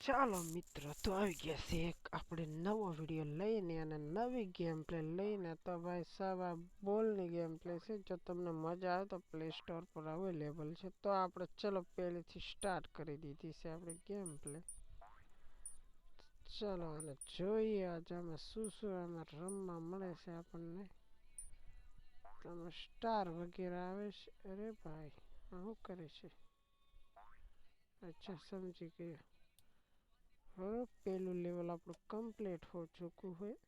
ચાલો મિત્રો, તો આવી ગયા છે એક આપણે નવો વિડીયો લઈને અને નવી ગેમ પ્લે લઈને. તો ભાઈ સાહેબ, આ બોલની ગેમ પ્લે છે. જો તમને મજા આવે તો પ્લે સ્ટોર પર અવેલેબલ છે. તો આપણે ચલો પહેલેથી સ્ટાર્ટ કરી દીધી છે આપણે ગેમ પ્લે. ચલો અને જોઈએ આજે આમાં શું શું આમાં રમવા મળે છે આપણને. તમે સ્ટાર વગેરે આવે છે. અરે ભાઈ, શું કરે છે? અચ્છા, સમજી ગયો. હવે પેલું લેવલ આપણું કમ્પ્લીટ હો ચૂક્યું હોય.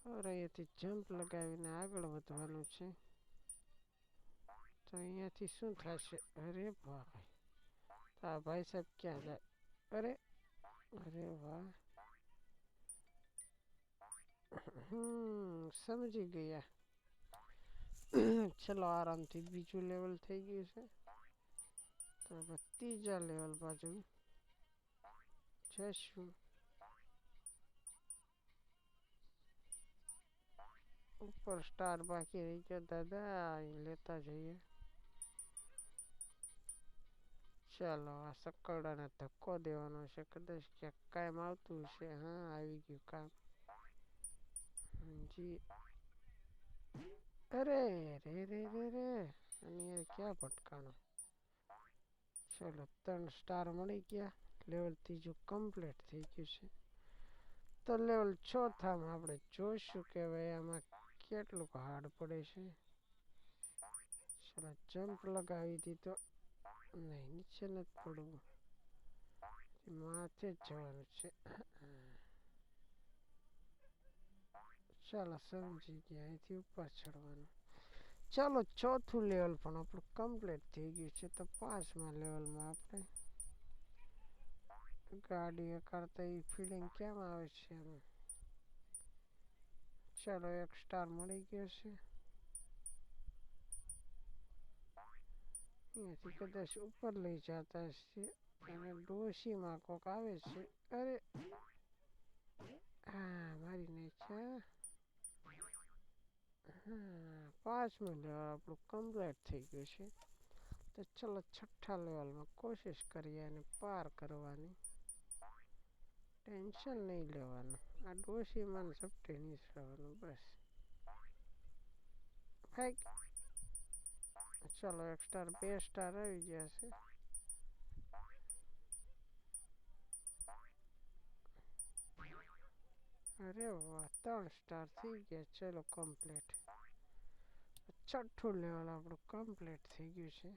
હવે અહીંયાથી જમ્પ લગાવીને આગળ વધવાનું છે. તો અહીંયાથી શું થશે? અરે ભાઈ, તો આ ભાઈ સાહેબ ક્યાં જાય? અરે અરે વાહ, સમજી ગયા. ચલો, આરામથી બીજું લેવલ થઈ ગયું છે. તો આપણે ત્રીજા લેવલ બાજુ જઈશું. ઉપર સ્ટાર બાકી રહી ગયો દાદા, અહીં લેતા જઈએ. ચાલો, આ સકરડાને ધક્કો દેવાનો છે. કદાચ ક્યાંક કામ આવતું છે. હા, આવી ગયું કામ. જી. અરે રે રે રે રે, અને યાર ક્યાં ભટકાણો. ચલો, 3 સ્ટાર મળી ગયા. લેવલ ત્રીજું કમ્પ્લીટ થઈ ગયું છે. તો લેવલ ચોથામાં આપણે જોઈશું કે ભાઈ આમાં કેટલું હાર્ડ પડે છે. ચલો, જમ્પ લગાવી દીધો. નહીં, નીચે નથી પડવું, માથે જ જવાનું છે. ચાલો, સમજી ગયા. અહીંથી ઉપર ચડવાનું. ચાલો, ચોથું લેવલ પણ આપણું કમ્પ્લીટ થઈ ગયું છે. તો 5મા લેવલમાં આપણે ગાડી કરતા એ ફિલિંગ કેમ આવે છે એમ. ચાલો, 1 સ્ટાર મળી ગયો છે. અહીંયાથી કદાચ ઉપર લઈ જતા હશે. અને ડોશીમાં કોક આવે છે. અરે હા, મારી નાખ્યા. હા, 5મું લેવલ આપણું કમ્પ્લીટ થઈ ગયું છે. તો ચલો, 6ઠ્ઠા લેવલમાં કોશિશ કરીએ અને પાર કરવાની. ટેન્શન નહીં લેવાનું. આ ડોશીમાં ઝપટે નહીં રહેવાનું બસ. ફેંક. ચલો, 1 સ્ટાર 2 સ્ટાર આવી ગયા છે. અરે વાહ, 3 સ્ટાર થઈ ગયા. ચલો, કમ્પ્લીટ. 6ઠ્ઠું લેવલ આપણું કમ્પ્લીટ થઈ ગયું છે.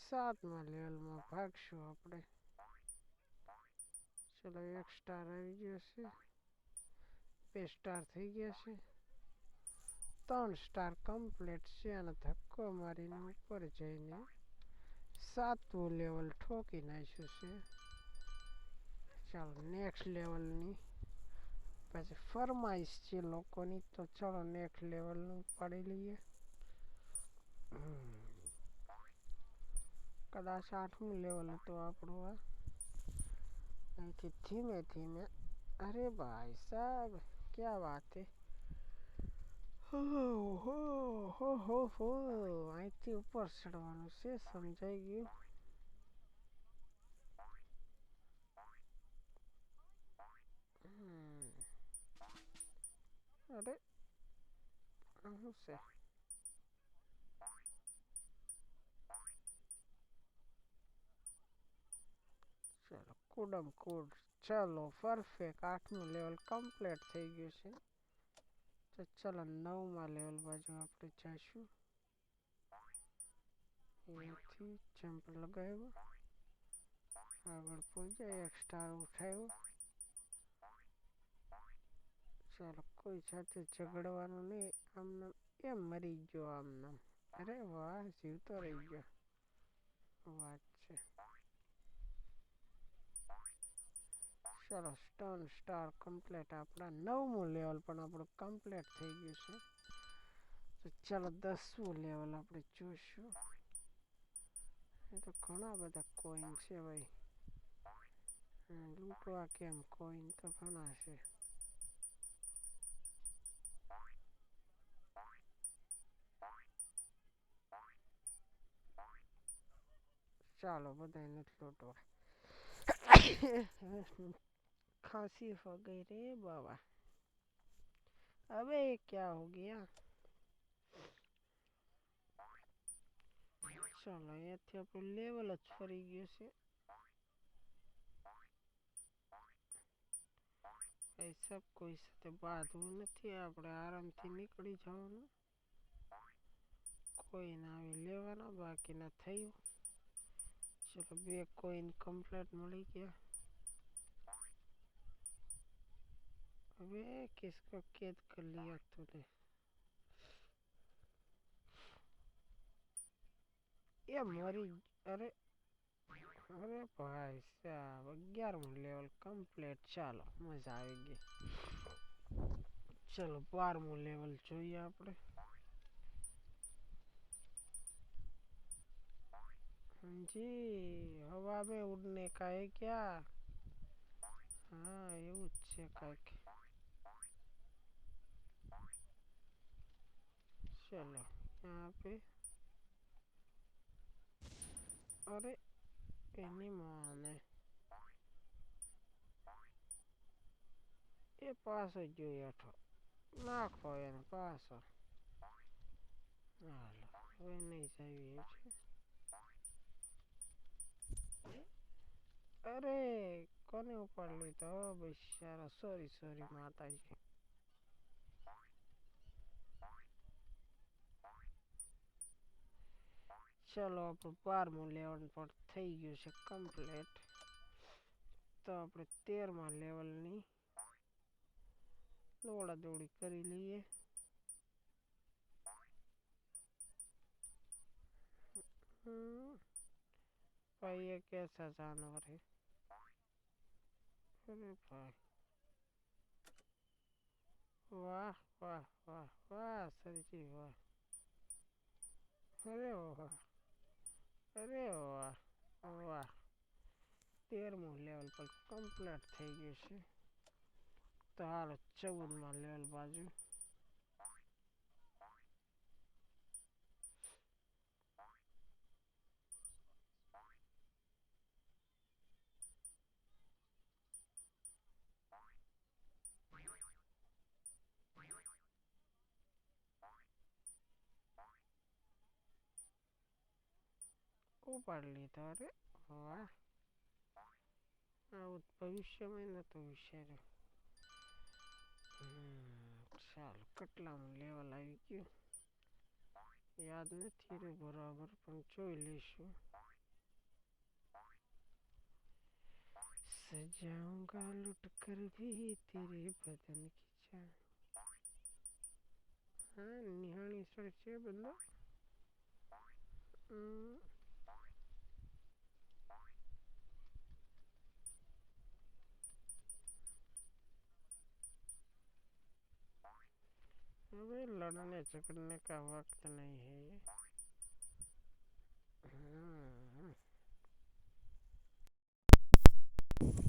7મા લેવલમાં ભાગશું આપણે. ચલો, 1 સ્ટાર આવી ગયો છે. 2 સ્ટાર થઈ ગયા છે. 3 સ્ટાર કમ્પ્લીટ છે. અને ધક્કો મારીને ઉપર જઈને 7મું લેવલ ઠોકી નાખ્યું છે. ચાલો, નેક્સ્ટ લેવલની પછી ફરમાઈશ છે લોકોની. તો ચલો, નેક્સ્ટ લેવલનું પાડી લઈએ. કદાચ 8મું લેવલ હતું આપણું આ. અહીંથી ધીમે ધીમે. અરે ભાઈ સાહેબ, ક્યાં વાત હે. હો, અહીંથી ઉપર ચડવાનું છે. સમજાઈ ગયું. અરે શું છે? ચલો, કુડમ કુડ. ચલો, પરફેક્ટ. 8મું લેવલ કમ્પ્લીટ થઈ ગયું છે. તો ચલો, 9મા લેવલ બાજુ આપણે જઈશું. અહીંયાથી જમ્પ લગાવ્યો, આગળ પહોંચ્યા, 1 સ્ટાર ઉઠાવ્યો. ચાલો, કોઈ સાથે ઝઘડવાનું નહીં. આમનામ એમ મરી ગયો આમનામ. અરે વાહ, જીવતો રહી ગયો. વાત છે. ચલો, 3 સ્ટાર કમ્પ્લીટ. આપણા 9મું લેવલ પણ આપણું કમ્પ્લીટ થઈ ગયું છે. તો ચાલો, 10મું લેવલ આપણે જોઈશું. એ તો ઘણા બધા કોઈન છે ભાઈ. લૂંટવા કેમ? કોઈન તો ઘણા છે. ચાલો, બધાને લૂંટવા. खांसी हो गई रे बाबा। अबे क्या हो गया? चलो અહીંયાથી આપણું લેવલ જ ફરી ગયું છે। એ સબ કોઈ સાથે બાંધવું નથી, આપણે આરામથી નીકળી જવાનું। કોઈ ના આવી લેવાના, બાકીના થયું। ચલો 2 કોઈન કમ્પ્લીટ મળી ગયા। अबे किसको कैद कर लिया तूने? ये मरी। अरे अरे भाई साहब 11वां लेवल कंप्लीट। ચાલો મજા આવી ગઈ। चलो 12वां लेवल જોઈએ આપણે। जी हवा में उड़ने का है क्या? हाँ એવું જ છે કાંઈક। चलो यहाँ पे। अरे એની માને એ પાછો ગયો હેઠો। નાખો એને પાછો। હાલો હવે નહીં જાવી છે। अरे કોને ઉપાડ લીધો બિચારા? સોરી સોરી માતાજી। ચલો આપણું 12મું લેવલ પણ થઈ ગયું છે કમ્પ્લીટ। તો આપણે 13મા લેવલની દોડા દોડી કરી લઈએ। भाई ये कैसा जानवर है? अरे भाई वाह वाह वाह वाह सर जी वाह। अरे वाह अरे वाह वाह। 13મું લેવલ પર કમ્પ્લીટ થઈ ગયું છે। તો હાલો 14મા લેવલ બાજુ। ઉપાડ લીધો। અરે વાહ, આવું ભવિષ્યમાં નહોતું વિચાર્યું। ચાલો કેટલામું લેવલ આવી ગયું યાદ નથી રહ્યું બરાબર, પણ જોઈ લઈશું। सजाऊंगा लुट कर भी तेरे बदन की जान। हाँ निहानी सर से बंदा। अबे लड़ने झगड़ने का वक्त नहीं है ये।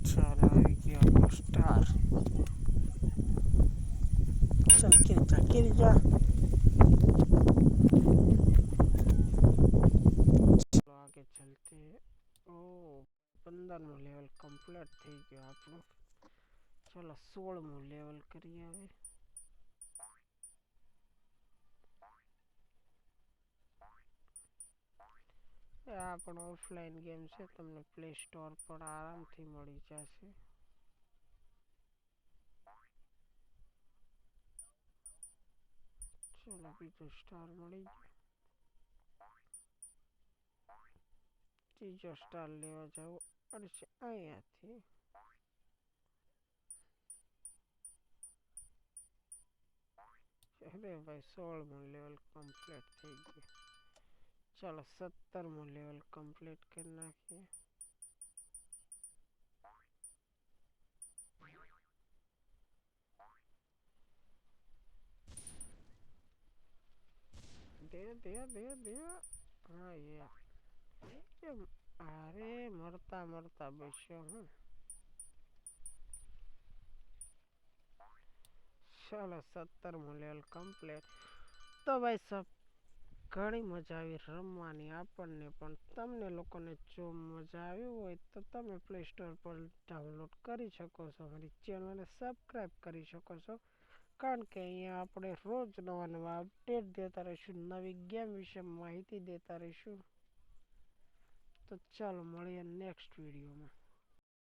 चलो આવી ગયો આપણો સ્ટાર। चल गिर जा। चलो आगे चलते हैं। ओ 15મું લેવલ કમ્પ્લીટ થઈ ગયો આપણું। ચલો 16મું લેવલ કરીએ હવે। આ પણ ઓફલાઈન ગેમ છે, તમને પ્લે સ્ટોર પર આરામથી મળી જશે। ચલો બીજો સ્ટાર મળી ગયો। ત્રીજો સ્ટાર લેવા જવું પડશે અહીંયાથી। અરે ભાઈ 16મું લેવલ કમ્પ્લીટ થઈ ગયું। चलो 17મું લેવલ કમ્પ્લીટ કરી નાખીએ। दे दे दे दे। हाँ ये अरे मरता मरता बच्चों हूँ। चलो 17મું લેવલ કમ્પ્લીટ। तो भाई सब ઘણી મજા આવી રમવાની આપણને પણ. તમને લોકોને જો મજા આવી હોય તો તમે પ્લે સ્ટોર પર ડાઉનલોડ કરી શકો છો. અમારી ચેનલને સબસ્ક્રાઈબ કરી શકો છો. કારણ કે અહીંયા આપણે રોજ નવા નવા અપડેટ દેતા રહીશું, નવી ગેમ વિશે માહિતી દેતા રહીશું. તો ચાલો મળીએ નેક્સ્ટ વિડીયોમાં.